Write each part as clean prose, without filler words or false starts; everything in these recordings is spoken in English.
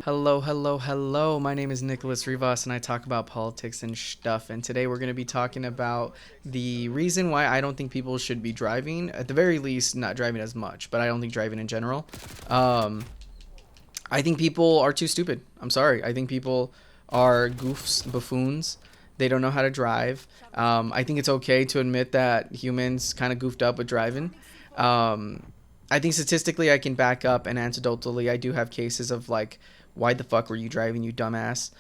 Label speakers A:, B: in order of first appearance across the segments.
A: Hello, hello, hello. My name is NicholassRivas and I talk about politics and stuff. And today we're going to be talking about the reason why I don't think people should be driving. At the very least, not driving as much, but I don't think driving in general. Um, I think people are too stupid. I'm sorry. I think people are goofs, buffoons. They don't know how to drive. I think it's okay to admit that humans kind of goofed up with driving. Um, I think statistically, I can back up, and anecdotally, I do have cases of like, why the fuck were you driving, you dumbass?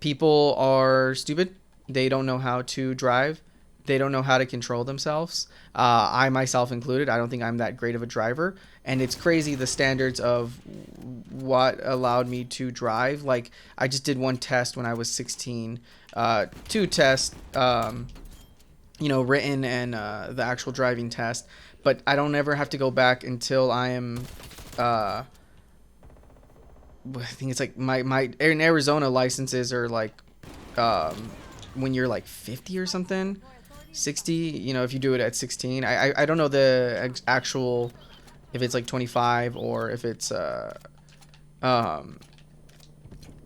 A: People are stupid. They don't know how to drive. They don't know how to control themselves. I myself included. I don't think I'm that great of a driver, and it's crazy the standards of what allowed me to drive. Like I just did one test when I was 16, two tests, written and the actual driving test. But I don't ever have to go back until I am. I think it's like my in Arizona licenses are like when you're like 50 or something, 60. If you do it at 16, I don't know the actual if it's like 25 or if it's um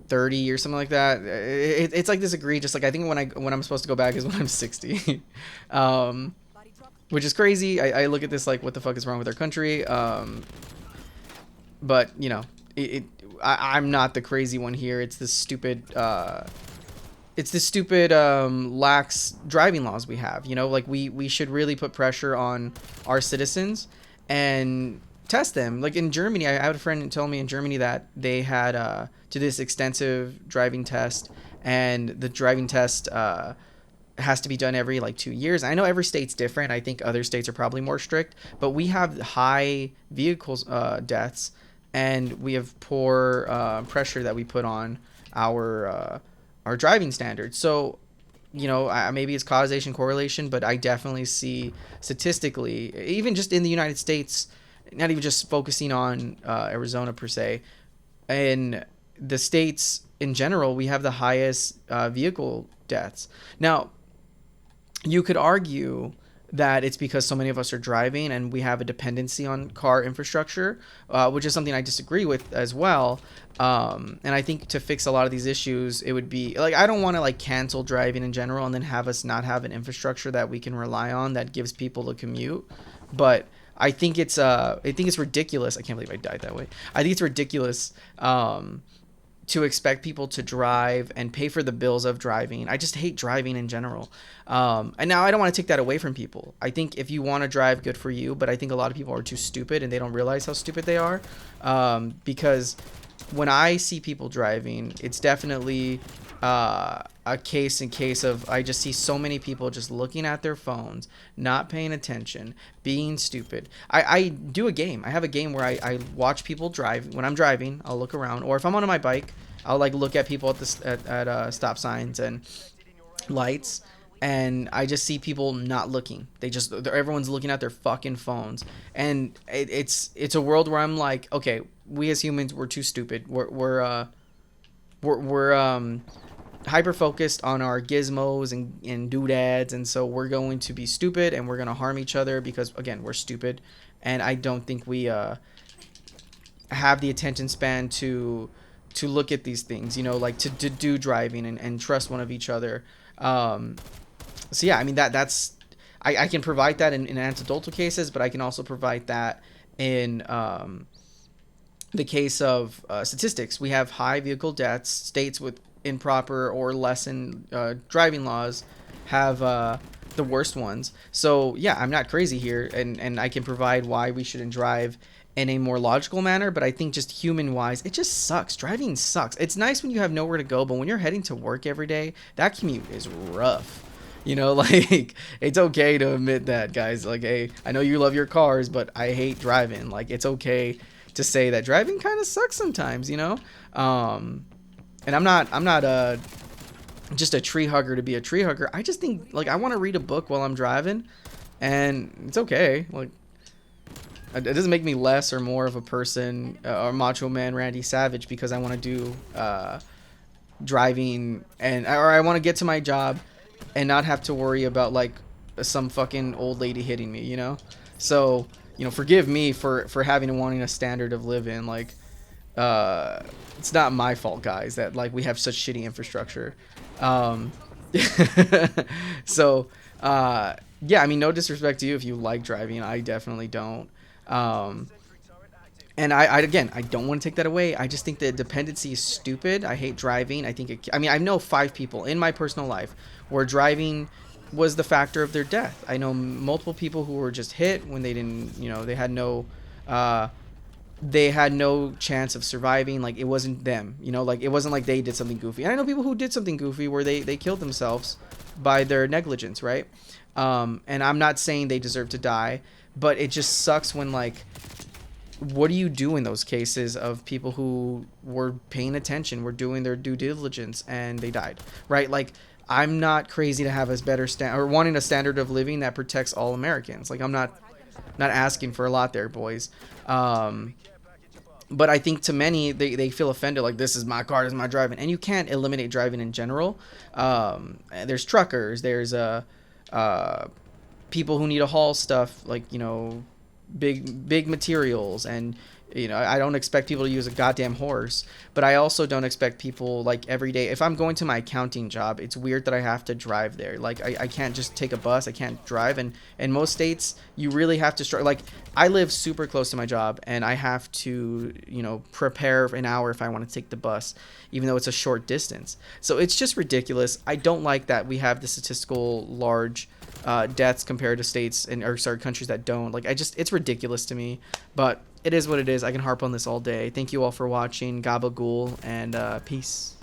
A: 30 or something like that. It's like this egregious. Like I think when I'm supposed to go back is when I'm 60. Which is crazy. I look at this like, what the fuck is wrong with our country? But I'm not the crazy one here. It's this stupid lax driving laws we have. Like we should really put pressure on our citizens and test them. Like in Germany, I had a friend tell me in Germany that they had to this extensive driving test, and the driving test has to be done every like 2 years. I know every state's different. I think other states are probably more strict, but we have high vehicles deaths, and we have poor pressure that we put on our driving standards. So maybe it's causation correlation, but I definitely see statistically, even just in the United States, not even just focusing on Arizona per se, in the states in general, we have the highest vehicle deaths. Now, you could argue that it's because so many of us are driving and we have a dependency on car infrastructure, which is something I disagree with as well. And I think to fix a lot of these issues, it would be like, I don't want to like cancel driving in general and then have us not have an infrastructure that we can rely on that gives people a commute. But I think it's ridiculous. I can't believe I died that way. I think it's ridiculous to expect people to drive and pay for the bills of driving. I just hate driving in general. And now I don't want to take that away from people. I think if you want to drive, good for you. But I think a lot of people are too stupid and they don't realize how stupid they are. Because when I see people driving, it's definitely a case in case of, I just see so many people just looking at their phones, not paying attention, being stupid. I do a game. I have a game where I watch people drive. When I'm driving, I'll look around, or if I'm on my bike, I'll like look at people at stop signs and lights, and I just see people not looking. Everyone's looking at their fucking phones, and it's a world where I'm like, okay, we as humans, we're too stupid. We're hyper focused on our gizmos and doodads, and so we're going to be stupid and we're going to harm each other because, again, we're stupid. And I don't think we have the attention span to look at these things, like to do driving and trust one of each other. So yeah, I mean that's I can provide that in anecdotal cases, but I can also provide that in the case of statistics. We have high vehicle deaths. States with improper or lessened driving laws have the worst ones. So yeah, I'm not crazy here, and I can provide why we shouldn't drive in a more logical manner. But I think just human wise, it just sucks. Driving sucks. It's nice when you have nowhere to go, but when you're heading to work every day, that commute is rough. Like it's okay to admit that, guys. Like, hey, I know you love your cars, but I hate driving. Like, it's okay to say that driving kind of sucks sometimes, and I'm not just a tree hugger to be a tree hugger. I just think, like, I want to read a book while I'm driving, and it's okay. Like, it doesn't make me less or more of a person or Macho Man Randy Savage because I want to do driving or I want to get to my job and not have to worry about like some fucking old lady hitting me. So forgive me for having and wanting a standard of living. Like, it's not my fault, guys, that like we have such shitty infrastructure. Um, so yeah, I mean, no disrespect to you if you like driving. I definitely don't. Um, and I again, I don't want to take that away. I just think the dependency is stupid. I hate driving. I think I mean, I know 5 people in my personal life where driving was the factor of their death. I know multiple people who were just hit when they didn't, uh, they had no chance of surviving. Like, it wasn't them, like it wasn't like they did something goofy. And I know people who did something goofy where they killed themselves by their negligence, right? And I'm not saying they deserve to die, but it just sucks when, like, what do you do in those cases of people who were paying attention, were doing their due diligence, and they died, right? Like, I'm not crazy to have a better or wanting a standard of living that protects all Americans. Like, I'm not asking for a lot there, boys. But I think to many, they feel offended, like, this is my car, this is my driving. And you can't eliminate driving in general. There's truckers, there's people who need to haul stuff, like, big materials. And I don't expect people to use a goddamn horse, but I also don't expect people, like, every day. If I'm going to my accounting job, it's weird that I have to drive there. Like, I can't just take a bus, I can't drive. And in most states, you really have to like, I live super close to my job, and I have to prepare an hour if I want to take the bus, even though it's a short distance. So it's just ridiculous. I don't like that we have the statistical large deaths compared to states or countries that don't. Like, it's ridiculous to me, but it is what it is. I can harp on this all day. Thank you all for watching. Gabagool, and peace.